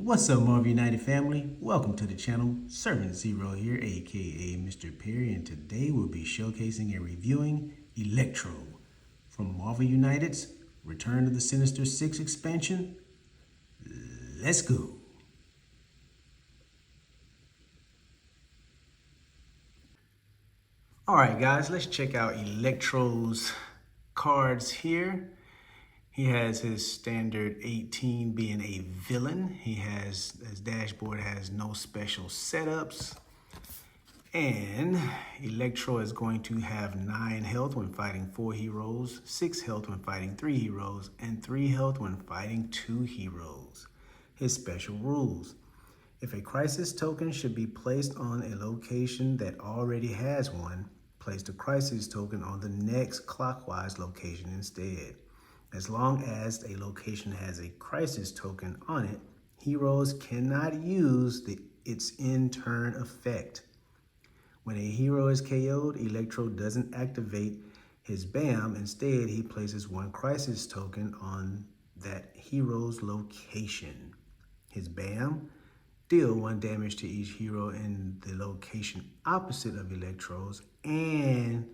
What's up, Marvel United family? Welcome to the channel. Servant Zero here, aka Mr. Perry, and today we'll be showcasing and reviewing Electro from Marvel United's Return of the Sinister Six expansion. Let's go. Alright guys, let's check out Electro's cards here. He has his standard 18 being a villain. His dashboard has no special setups. And Electro is going to have 9 health when fighting 4 heroes, 6 health when fighting 3 heroes, and 3 health when fighting 2 heroes. His special rules. If a crisis token should be placed on a location that already has one, place the crisis token on the next clockwise location instead. As long as a location has a crisis token on it, heroes cannot use its in-turn effect. When a hero is KO'd, Electro doesn't activate his BAM. Instead, he places 1 crisis token on that hero's location. His BAM, deal 1 damage to each hero in the location opposite of Electro's and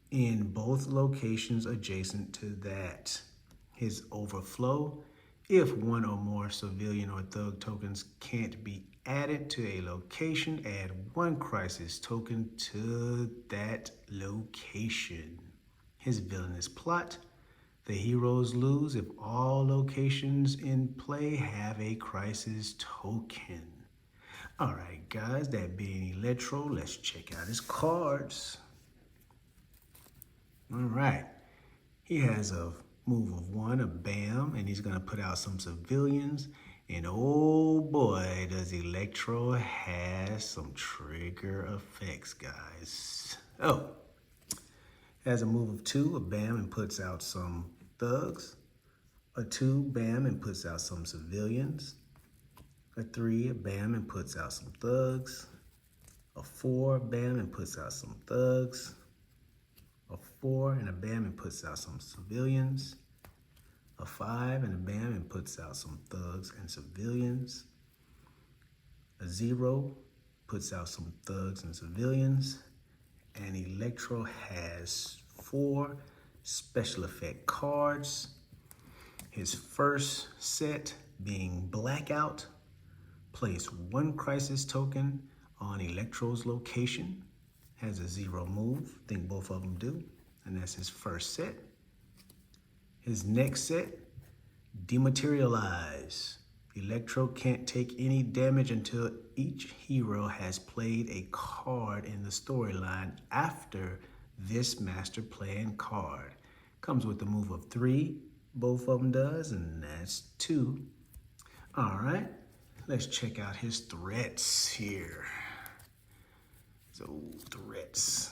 in both locations adjacent to that. His overflow, if 1 or more civilian or thug tokens can't be added to a location, add 1 crisis token to that location. His villainous plot, the heroes lose if all locations in play have a crisis token. Alright guys, that being Electro, let's check out his cards. Alright, he has a move of 1, a BAM, and he's going to put out some civilians. And oh boy, does Electro has some trigger effects, guys. Oh, has a move of 2, a BAM, and puts out some thugs. A 2, BAM, and puts out some civilians. A 3, a BAM, and puts out some thugs. A 4, BAM, and puts out some thugs. A 4 and a BAM and puts out some civilians. A 5 and a BAM and puts out some thugs and civilians. A 0 puts out some thugs and civilians. And Electro has 4 special effect cards. His first set being Blackout. Place 1 crisis token on Electro's location. Has a 0 move, I think both of them do, and that's his first set. His next set, Dematerialize. Electro can't take any damage until each hero has played a card in the storyline after this master plan card. Comes with the move of 3, both of them does, and that's 2. All right, let's check out his threats here. So, threats.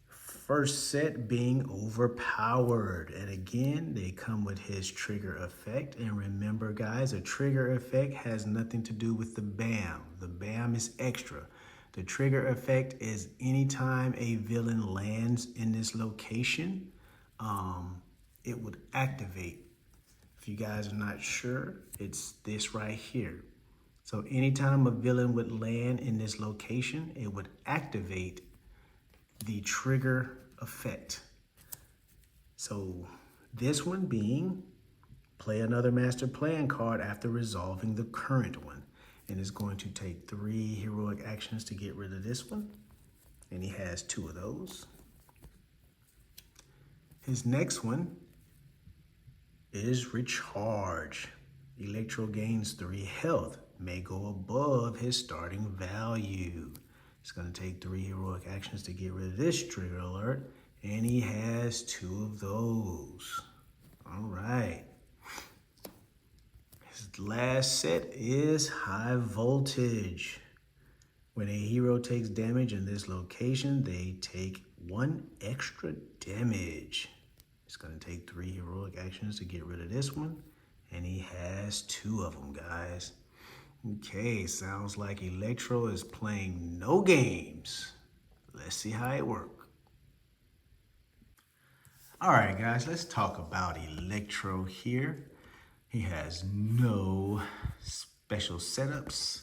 First set being Overpowered. And again, they come with his trigger effect. And remember, guys, a trigger effect has nothing to do with the BAM. The BAM is extra. The trigger effect is anytime a villain lands in this location, it would activate. If you guys are not sure, it's this right here. So anytime a villain would land in this location, it would activate the trigger effect. So this one being play another master plan card after resolving the current one. And it's going to take 3 heroic actions to get rid of this one. And he has 2 of those. His next one is Recharge. Electro gains 3 health. May go above his starting value. It's going to take 3 heroic actions to get rid of this trigger alert, and he has 2 of those. All right. His last set is High Voltage. When a hero takes damage in this location, they take 1 extra damage. It's going to take 3 heroic actions to get rid of this one, and he has 2 of them, guys. Okay, sounds like Electro is playing no games. Let's see how it works. All right, guys, let's talk about Electro here. He has no special setups.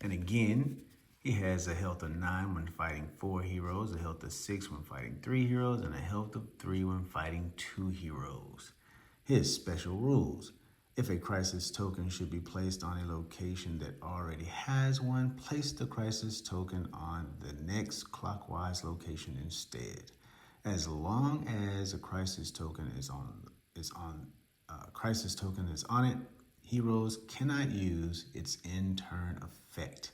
And again, he has a health of 9 when fighting 4 heroes, a health of 6 when fighting 3 heroes, and a health of 3 when fighting 2 heroes. His special rules. If a crisis token should be placed on a location that already has one, place the crisis token on the next clockwise location instead. As long as a crisis token is on it, heroes cannot use its in-turn effect.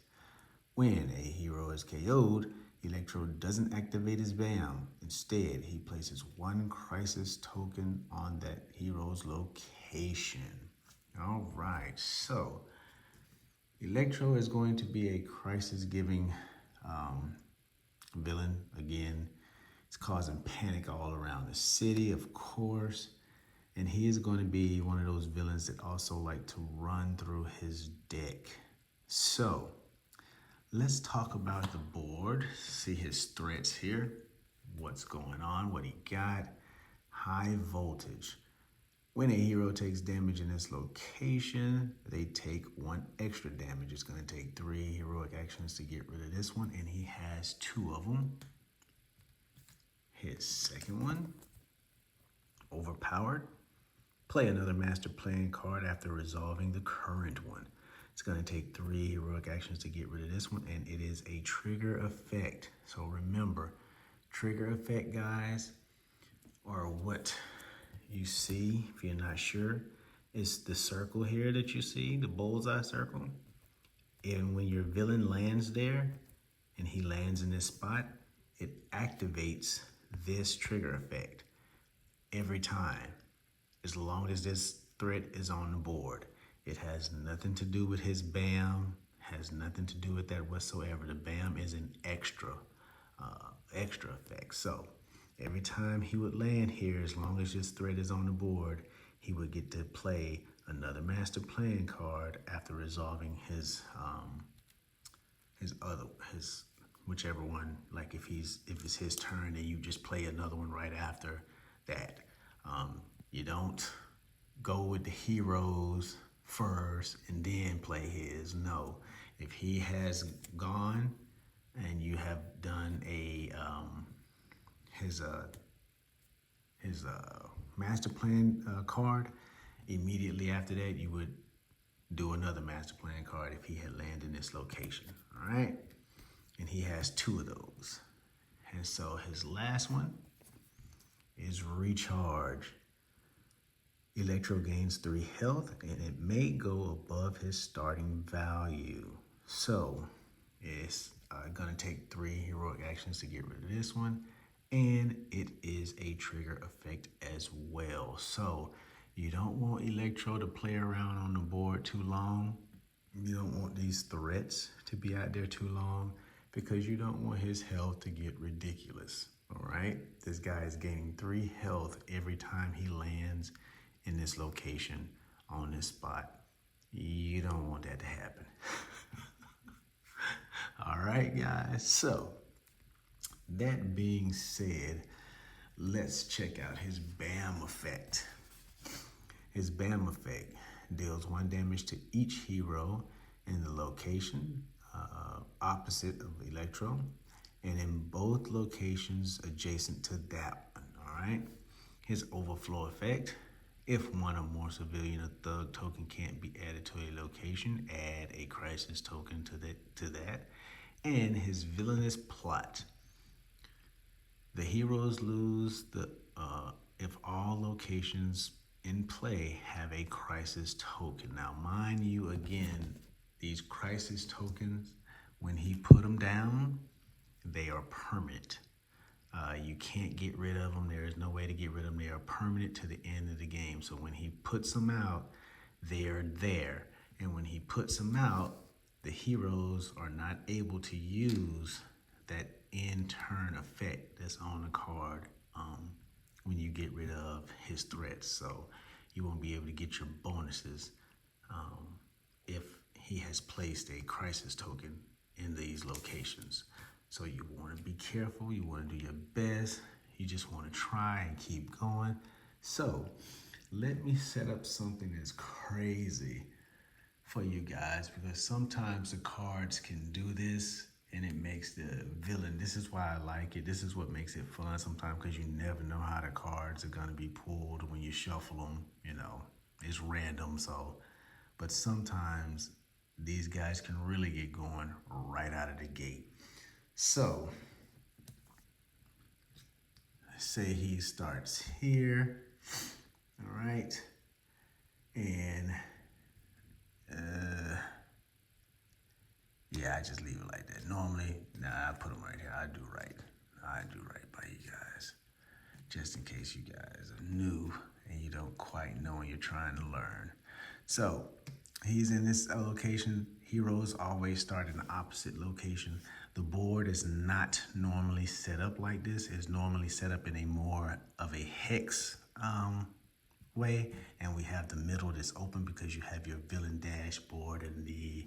When a hero is KO'd, Electro doesn't activate his BAM. Instead, he places 1 crisis token on that hero's location. All right, so Electro is going to be a crisis-giving villain. Again, it's causing panic all around the city, of course. And he is going to be one of those villains that also like to run through his deck. So let's talk about the board, see his threats here, what's going on, what he got. High voltage. When a hero takes damage in this location, they take 1 extra damage. It's going to take 3 heroic actions to get rid of this one, and he has 2 of them. His second one, overpowered. Play another master plan card after resolving the current one. It's going to take 3 heroic actions to get rid of this one, and it is a trigger effect. So remember, trigger effect, guys, are what you see, if you're not sure, it's the circle here that you see, the bullseye circle. And when your villain lands there, and he lands in this spot, it activates this trigger effect every time, as long as this threat is on the board. It has nothing to do with his BAM, has nothing to do with that whatsoever. The BAM is an extra effect. So every time he would land here, as long as this threat is on the board, he would get to play another master plan card after resolving his whichever one. Like if it's his turn, then you just play another one right after that. You don't go with the heroes first and then play his. No, if he has gone and you have done his master plan card, immediately after that you would do another master plan card if he had landed in this location. All right, and he has 2 of those. And so his last one is recharge. Electro gains 3 health, and it may go above his starting value. So it's gonna take 3 heroic actions to get rid of this one, and it is a trigger effect as well. So you don't want Electro to play around on the board too long. You don't want these threats to be out there too long, because you don't want his health to get ridiculous. All right, this guy is gaining 3 health every time he lands in this location on this spot. You don't want that to happen. All right, guys. So that being said, let's check out his BAM effect. His BAM effect deals 1 damage to each hero in the location opposite of Electro, and in both locations adjacent to that one. All right. His overflow effect. If 1 or more civilian or thug token can't be added to a location, add a crisis token to that. And his villainous plot. The heroes lose if all locations in play have a crisis token. Now, mind you, again, these crisis tokens, when he put them down, they are permanent. You can't get rid of them. There is no way to get rid of them. They are permanent to the end of the game. So when he puts them out, they are there. And when he puts them out, the heroes are not able to use that in-turn effect that's on the card when you get rid of his threats. So you won't be able to get your bonuses if he has placed a crisis token in these locations. So you want to be careful, you want to do your best, you just want to try and keep going. So let me set up something that's crazy for you guys, because sometimes the cards can do this and it makes the villain. This is why I like it. This is what makes it fun sometimes, because you never know how the cards are going to be pulled when you shuffle them. You know, it's random. So, but sometimes these guys can really get going right out of the gate. So, say he starts here. All right. And yeah, I just leave it like that. Normally, I put them right here. I do right by you guys. Just in case you guys are new and you don't quite know and you're trying to learn. So, he's in this location. Heroes always start in the opposite location. The board is not normally set up like this. It's normally set up in a more of a hex way, and we have the middle that's open because you have your villain dashboard and the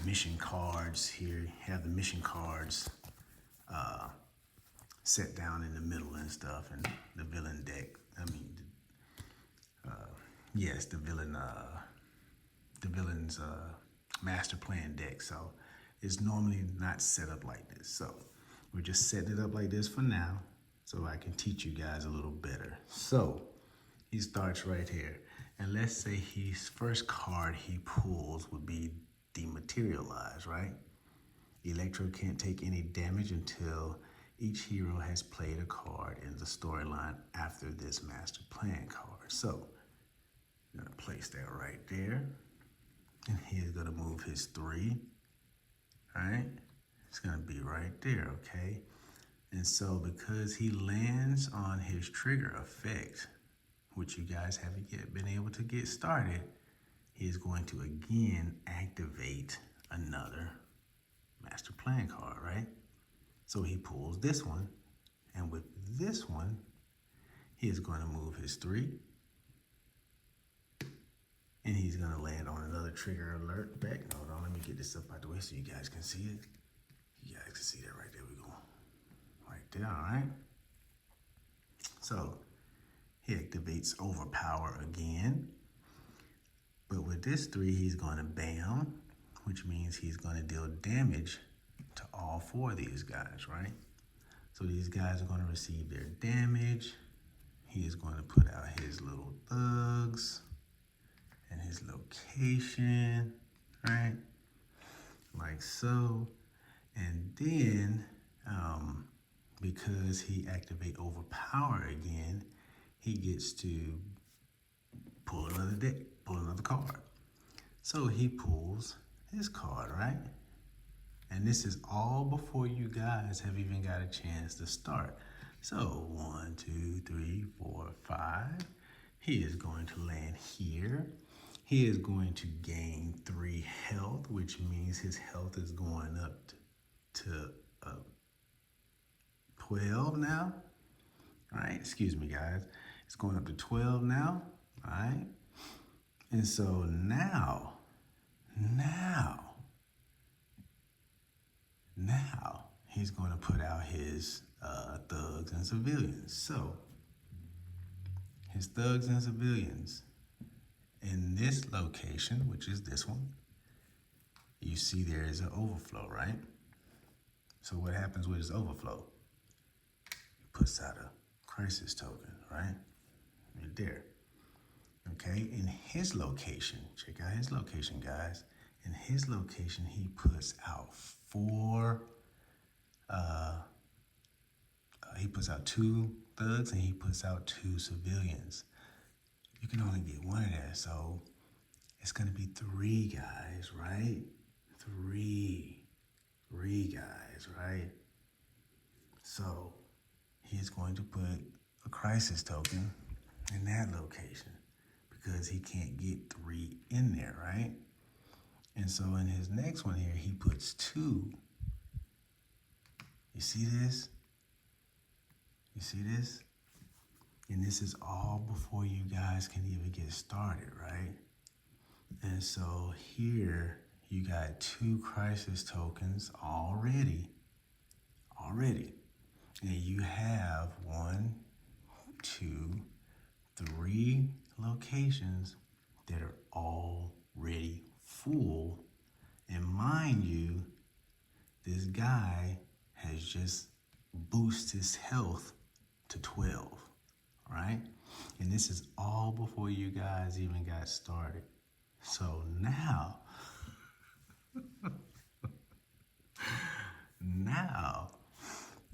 mission cards here. You have the mission cards set down in the middle and stuff, and the villain deck. Yes, the villain's master plan deck. So it's normally not set up like this. So we're just setting it up like this for now, so I can teach you guys a little better. So he starts right here, and let's say his first card he pulls would be dematerialized, right? Electro can't take any damage until each hero has played a card in the storyline after this master plan card. So I'm gonna place that right there, and he's gonna move his 3. All right, it's gonna be right there, okay? And so because he lands on his trigger effect, which you guys haven't yet been able to get started, he is going to again activate another master plan card, right? So he pulls this one, and with this one, he is going to move his 3, and he's going to land on another trigger alert back. Hold on, let me get this up out the way so you guys can see it. You guys can see that right there. We go right there, all right? So he activates overpower again. But with this 3, he's going to bam, which means he's going to deal damage to all 4 of these guys, right? So these guys are going to receive their damage. He is going to put out his little thugs and his location, right? Like so. And then, because he activate overpower again, he gets to pull another card. So he pulls his card, right? And this is all before you guys have even got a chance to start. So 1, 2, 3, 4, 5. He is going to land here. He is going to gain 3 health, which means his health is going up to 12 now. All right, excuse me, guys. It's going up to 12 now, all right? And so now, he's going to put out his thugs and civilians. So his thugs and civilians in this location, which is this one, you see there is an overflow, right? So what happens with his overflow? He puts out a crisis token, right? Right there. Okay, in his location, check out his location, guys. In his location, he puts out 4, he puts out 2 thugs and he puts out 2 civilians. You can only get 1 of that, so it's gonna be 3 guys, right? 3 guys, right? So he's going to put a crisis token in that location because he can't get 3 in there, right? And so in his next one here, he puts 2. You see this? You see this? And this is all before you guys can even get started, right? And so here you got 2 crisis tokens already. And you have 1, 2, 3 locations that are already full. And mind you, this guy has just boosted his health to 12, right? And this is all before you guys even got started. So now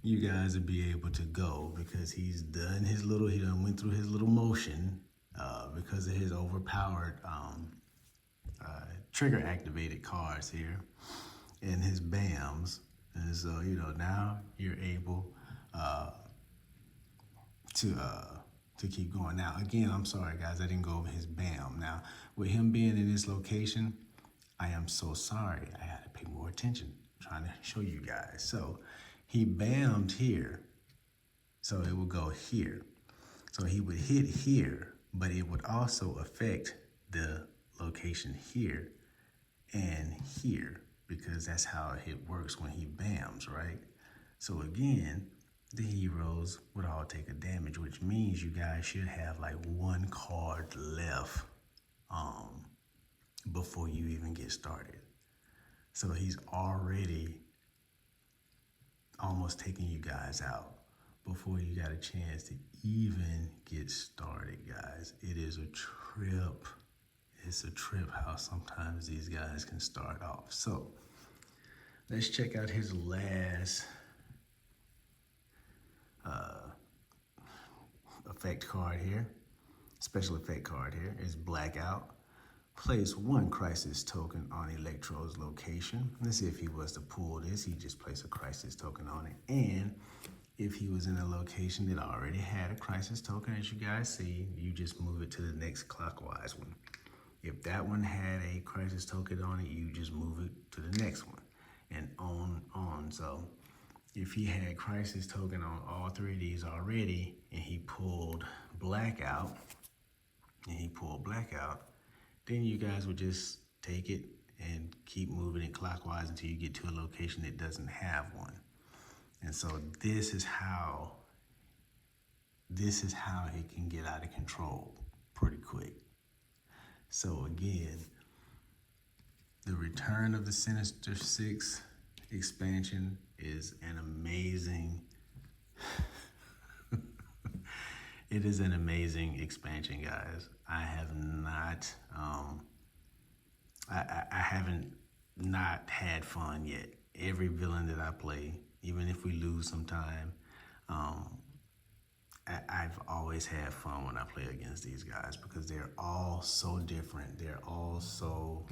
you guys will be able to go because he's done his little, he done went through his little motion because of his overpowered trigger activated cards here and his BAMs. And so, you know, now you're able to keep going. Now, again, I'm sorry, guys, I didn't go over his BAM. Now, with him being in this location, I am so sorry. I had to pay more attention. I'm trying to show you guys. So he BAM'd here. So it would go here. So he would hit here, but it would also affect the location here and here because that's how it works when he BAMs, right? So again, the heroes would all take a damage, which means you guys should have like one card left before you even get started. So he's already almost taking you guys out before you got a chance to even get started, guys. It is a trip. It's a trip how sometimes these guys can start off. So let's check out his last effect card here. Special effect card here is Blackout. Place one crisis token on Electro's location. Let's see if he was to pull this. He just placed a crisis token on it. And if he was in a location that already had a crisis token, as you guys see, you just move it to the next clockwise one. If that one had a crisis token on it, you just move it to the next one and on. So if he had crisis token on all three of these already and he pulled Blackout, then you guys would just take it and keep moving it clockwise until you get to a location that doesn't have one. And so this is how it can get out of control pretty quick. So again, the return of the Sinister Six expansion is an amazing, it is an amazing expansion, guys. I have not, I haven't not had fun yet. Every villain that I play, even if we lose sometime, I've always had fun when I play against these guys because they're all so different. They're all so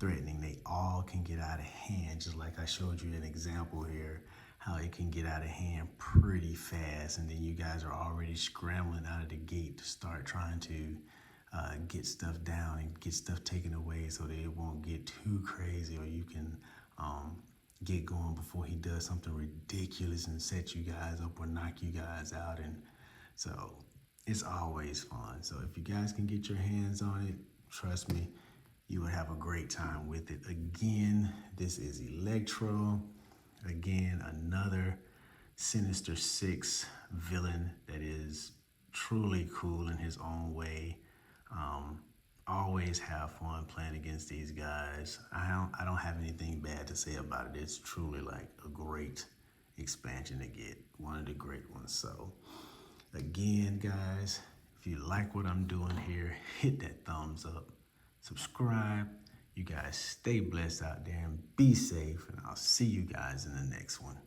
threatening. They all can get out of hand, just like I showed you an example here, how it can get out of hand pretty fast. And then you guys are already scrambling out of the gate to start trying to get stuff down and get stuff taken away so that it won't get too crazy, or you can get going before he does something ridiculous and set you guys up or knock you guys out. And so it's always fun. So if you guys can get your hands on it, trust me, you will have a great time with it. Again, this is Electro. Again, another Sinister Six villain that is truly cool in his own way. Always have fun playing against these guys. I don't have anything bad to say about it. It's truly like a great expansion to get, one of the great ones. So again, guys, if you like what I'm doing here, hit that thumbs up, subscribe. You guys stay blessed out there and be safe, and I'll see you guys in the next one.